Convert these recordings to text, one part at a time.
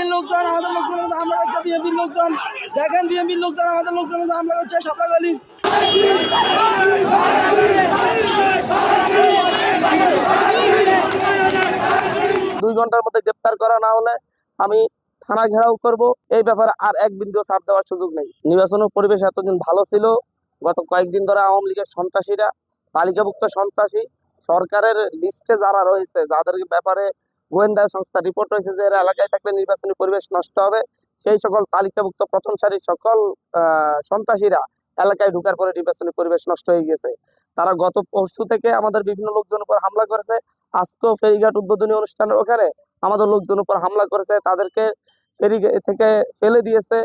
বিএনপির লোকজন আমাদের লোকজন হামলা করছে, বিএনপির লোকজন দেখেন, বিএনপির লোকজন আমাদের লোকজন হামলা করছে সাপড়াগলি। 2 ঘন্টার মধ্যে গ্রেপ্তার করা না হলে আমি থানা ঘেরাও করব। এই ব্যাপারে আর এক বিন্দু ছাড় দেওয়ার সুযোগ নেই। নির্বাচনের পরিবেশ এতদিন ভালো ছিল, গত কয়েকদিন ধরে আওয়ামী লীগের সন্ত্রাসীরা, তালিকাভুক্ত সন্ত্রাসী, সরকারের লিস্টে যারা রয়েছে, যাদের ব্যাপারে গোয়েন্দা সংস্থা রিপোর্ট রয়েছে যে এরা এলাকায় থাকলে নির্বাচনী পরিবেশ নষ্ট হবে, সেই সকল তালিকাভুক্ত প্রথম সারির সকল সন্ত্রাসীরা এলাকায় ঢুকার পরে নির্বাচনী পরিবেশ নষ্ট হয়ে গেছে। তারা গত পরশু থেকে আমাদের বিভিন্ন লোকজনের উপর হামলা করেছে। আজকেও ফেরিঘাট উদ্বোধনী অনুষ্ঠানের ওখানে আমাদের লোকজন উপর হামলা করেছে, তাদেরকে ফেরি থেকে ফেলে দিয়েছে।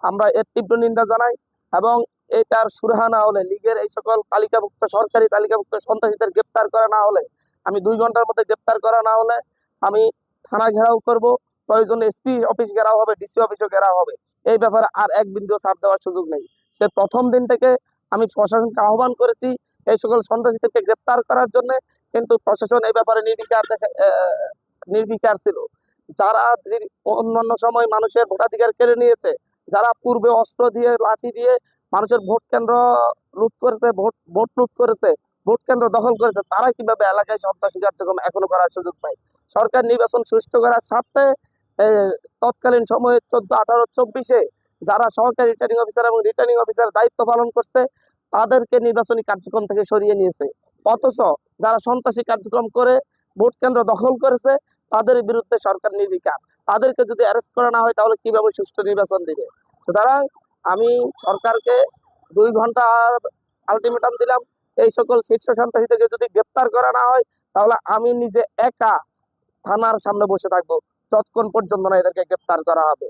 আমরা এর তীব্র নিন্দা জানাই এবং এটার সুরাহা না হলে, লীগের এই সকল তালিকাভুক্ত সরকারি তালিকাভুক্ত সন্ত্রাসীদের গ্রেপ্তার করা না হলে, আমি 2 ঘন্টার মধ্যে গ্রেপ্তার করা না হলে আমি থানা ঘেরাও করব। প্রয়োজনে এসপি অফিস ঘেরাও হবে, ডিসি অফিসও ঘেরাও হবে। এই ব্যাপারে আর এক বিন্দু ছাড় দেওয়ার সুযোগ নেই। সে প্রথম দিন থেকে আমি প্রশাসনকে আহ্বান করেছি এই সকল সন্ত্রাসীদেরকে গ্রেপ্তার করার জন্য, কিন্তু প্রশাসন এই ব্যাপারে নির্বিকার ছিল। যারা অন্যান্য সময় মানুষের ভোটাধিকার কেড়ে নিয়েছে, যারা পূর্বে অস্ত্র দিয়ে লাঠি দিয়ে মানুষের ভোট কেন্দ্র লুট করেছে, ভোট লুট করেছে, ভোট কেন্দ্র দখল করেছে, তারা কিভাবে এলাকায় সন্ত্রাসী কার্যক্রম এখনো করার সুযোগ পায়? সরকার নির্বাচন সুষ্ঠু করার স্বার্থে তৎকালীন সময়ে 14, 18, 24-এ যারা সহকারী রিটার্নিং অফিসার এবং রিটার্নিং অফিসার দায়িত্ব পালন করছে তাদেরকে নির্বাচনী কার্যক্রম থেকে সরিয়ে নিয়েছে। অথচ যারা সন্ত্রাসী কার্যক্রম করে ভোট কেন্দ্র দখল করেছে তাদের বিরুদ্ধে সরকার নির্বিকার। তাদেরকে যদি অ্যারেস্ট করা না হয় তাহলে কিভাবে সুষ্ঠু নির্বাচন দিবে? সুতরাং আমি সরকারকে 2 ঘন্টা আলটিমেটাম দিলাম, এই সকল শীর্ষ সন্ত্রাসীদেরকে যদি গ্রেপ্তার করা না হয় তাহলে আমি নিজে একা থানার সামনে বসে থাকবো যতক্ষণ পর্যন্ত না এদেরকে গ্রেপ্তার করা হবে।